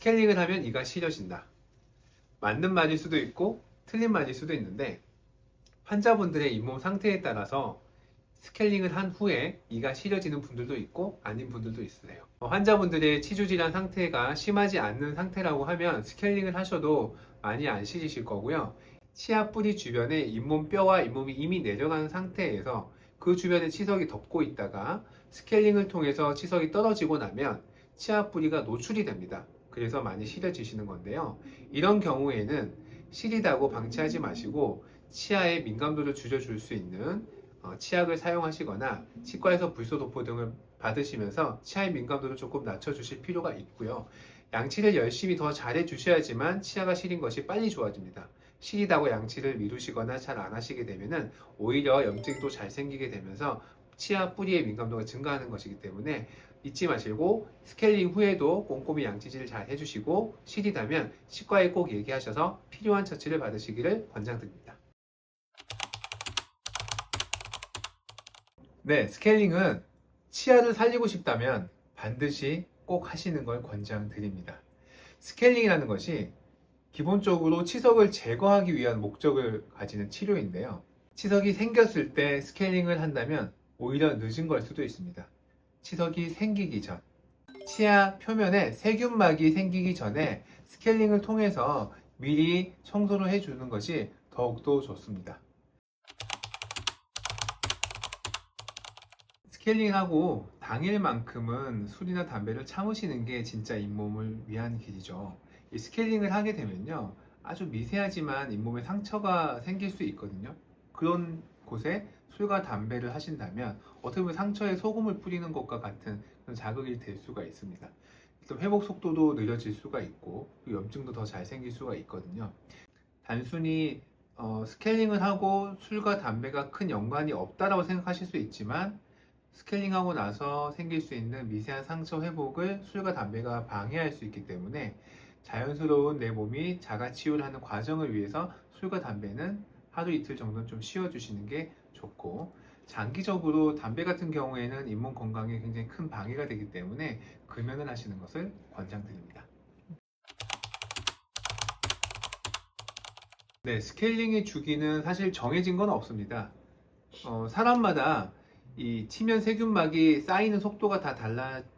스케일링을 하면 이가 시려진다. 맞는 말일 수도 있고 틀린 말일 수도 있는데 환자분들의 잇몸 상태에 따라서 스케일링을 한 후에 이가 시려지는 분들도 있고 아닌 분들도 있으세요. 환자분들의 치주질환 상태가 심하지 않는 상태라고 하면 스케일링을 하셔도 많이 안 시리실 거고요. 치아 뿌리 주변에 잇몸 뼈와 잇몸이 이미 내려간 상태에서 그 주변에 치석이 덮고 있다가 스케일링을 통해서 치석이 떨어지고 나면 치아 뿌리가 노출이 됩니다. 그래서 많이 시려지시는 건데요. 이런 경우에는 시리다고 방치하지 마시고 치아의 민감도를 줄여줄 수 있는 치약을 사용하시거나 치과에서 불소도포 등을 받으시면서 치아의 민감도를 조금 낮춰주실 필요가 있고요. 양치를 열심히 더 잘해 주셔야지만 치아가 시린 것이 빨리 좋아집니다. 시리다고 양치를 미루시거나 잘 안 하시게 되면 오히려 염증도 잘 생기게 되면서 치아 뿌리의 민감도가 증가하는 것이기 때문에 잊지 마시고 스케일링 후에도 꼼꼼히 양치질을 잘 해주시고 시리다면 치과에 꼭 얘기하셔서 필요한 처치를 받으시기를 권장드립니다. 네, 스케일링은 치아를 살리고 싶다면 반드시 꼭 하시는 걸 권장드립니다. 스케일링이라는 것이 기본적으로 치석을 제거하기 위한 목적을 가지는 치료인데요. 치석이 생겼을 때 스케일링을 한다면 오히려 늦은 걸 수도 있습니다. 치석이 생기기 전, 치아 표면에 세균막이 생기기 전에 스케일링을 통해서 미리 청소를 해주는 것이 더욱더 좋습니다. 스케일링하고 당일만큼은 술이나 담배를 참으시는 게 진짜 잇몸을 위한 길이죠. 이 스케일링을 하게 되면요, 아주 미세하지만 잇몸에 상처가 생길 수 있거든요. 그런 곳에 술과 담배를 하신다면 어떻게 보면 상처에 소금을 뿌리는 것과 같은 그런 자극이 될 수가 있습니다. 또 회복 속도도 느려질 수가 있고 염증도 더 잘 생길 수가 있거든요. 단순히 스케일링을 하고 술과 담배가 큰 연관이 없다라고 생각하실 수 있지만 스케일링하고 나서 생길 수 있는 미세한 상처 회복을 술과 담배가 방해할 수 있기 때문에 자연스러운 내 몸이 자가치유를 하는 과정을 위해서 술과 담배는 하루 이틀 정도는 좀 쉬어주시는 게 좋고, 장기적으로 담배 같은 경우에는 잇몸 건강에 굉장히 큰 방해가 되기 때문에 금연을 하시는 것을 권장드립니다. 네, 스케일링의 주기는 사실 정해진 건 없습니다. 사람마다 이 치면 세균막이 쌓이는 속도가 다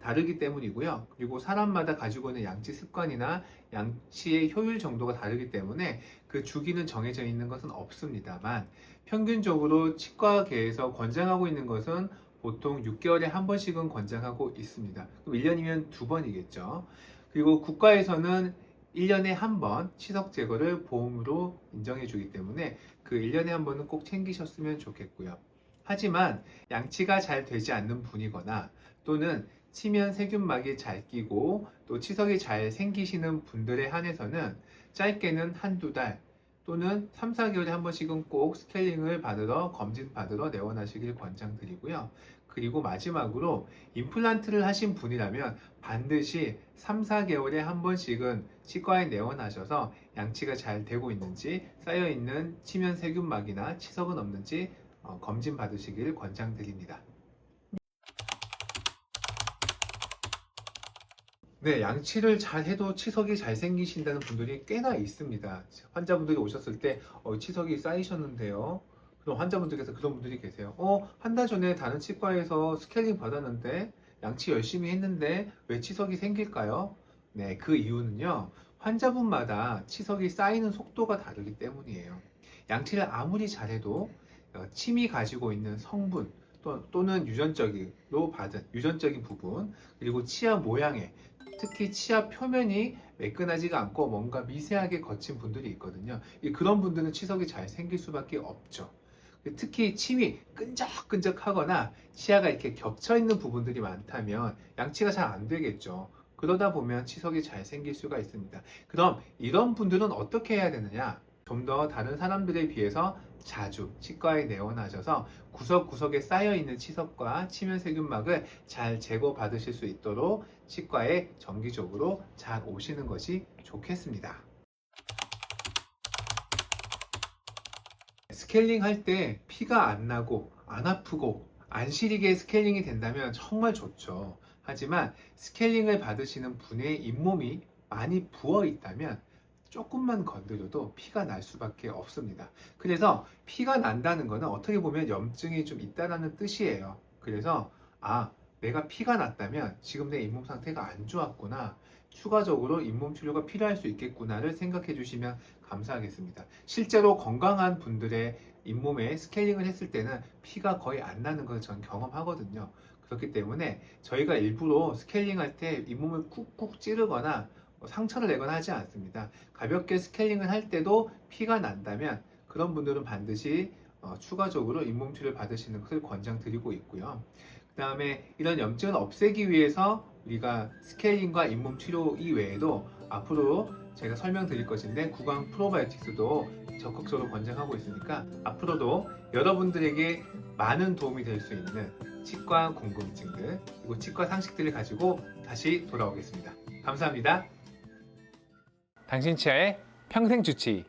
다르기 때문이고요. 그리고 사람마다 가지고 있는 양치 습관이나 양치의 효율 정도가 다르기 때문에 그 주기는 정해져 있는 것은 없습니다만 평균적으로 치과계에서 권장하고 있는 것은 보통 6개월에 한 번씩은 권장하고 있습니다. 그럼 1년이면 2번이겠죠. 그리고 국가에서는 1년에 한 번 치석 제거를 보험으로 인정해 주기 때문에 그 1년에 한 번은 꼭 챙기셨으면 좋겠고요. 하지만 양치가 잘 되지 않는 분이거나 또는 치면 세균막이 잘 끼고 또 치석이 잘 생기시는 분들에 한해서는 짧게는 한두 달 또는 3, 4개월에 한 번씩은 꼭 스케일링을 받으러 검진 받으러 내원하시길 권장드리고요. 그리고 마지막으로 임플란트를 하신 분이라면 반드시 3, 4개월에 한 번씩은 치과에 내원하셔서 양치가 잘 되고 있는지 쌓여있는 치면 세균막이나 치석은 없는지 검진 받으시길 권장드립니다. 네, 양치를 잘 해도 치석이 잘 생기신다는 분들이 꽤나 있습니다. 환자분들이 오셨을 때 치석이 쌓이셨는데요. 그럼 환자분들께서 그런 분들이 계세요. 한 달 전에 다른 치과에서 스케일링 받았는데 양치 열심히 했는데 왜 치석이 생길까요? 네, 그 이유는요. 환자분마다 치석이 쌓이는 속도가 다르기 때문이에요. 양치를 아무리 잘해도 침이 가지고 있는 성분 또는 유전적으로 받은 유전적인 부분 그리고 치아 모양에 특히 치아 표면이 매끈하지가 않고 뭔가 미세하게 거친 분들이 있거든요. 그런 분들은 치석이 잘 생길 수밖에 없죠. 특히 침이 끈적끈적하거나 치아가 이렇게 겹쳐 있는 부분들이 많다면 양치가 잘 안 되겠죠. 그러다 보면 치석이 잘 생길 수가 있습니다. 그럼 이런 분들은 어떻게 해야 되느냐? 좀 더 다른 사람들에 비해서 자주 치과에 내원하셔서 구석구석에 쌓여있는 치석과 치면 세균막을 잘 제거받으실 수 있도록 치과에 정기적으로 잘 오시는 것이 좋겠습니다. 스케일링 할 때 피가 안 나고 안 아프고 안 시리게 스케일링이 된다면 정말 좋죠. 하지만 스케일링을 받으시는 분의 잇몸이 많이 부어 있다면 조금만 건드려도 피가 날 수밖에 없습니다. 그래서 피가 난다는 것은 어떻게 보면 염증이 좀 있다라는 뜻이에요. 그래서 내가 피가 났다면 지금 내 잇몸 상태가 안 좋았구나. 추가적으로 잇몸 치료가 필요할 수 있겠구나를 생각해 주시면 감사하겠습니다. 실제로 건강한 분들의 잇몸에 스케일링을 했을 때는 피가 거의 안 나는 것을 전 경험하거든요. 그렇기 때문에 저희가 일부러 스케일링 할 때 잇몸을 쿡쿡 찌르거나 상처를 내거나 하지 않습니다. 가볍게 스케일링을 할 때도 피가 난다면 그런 분들은 반드시 추가적으로 잇몸 치료를 받으시는 것을 권장드리고 있고요. 그 다음에 이런 염증을 없애기 위해서 우리가 스케일링과 잇몸 치료 이외에도 앞으로 제가 설명드릴 것인데 구강 프로바이오틱스도 적극적으로 권장하고 있으니까 앞으로도 여러분들에게 많은 도움이 될 수 있는 치과 궁금증들 그리고 치과 상식들을 가지고 다시 돌아오겠습니다. 감사합니다. 당신 치아의 평생 주치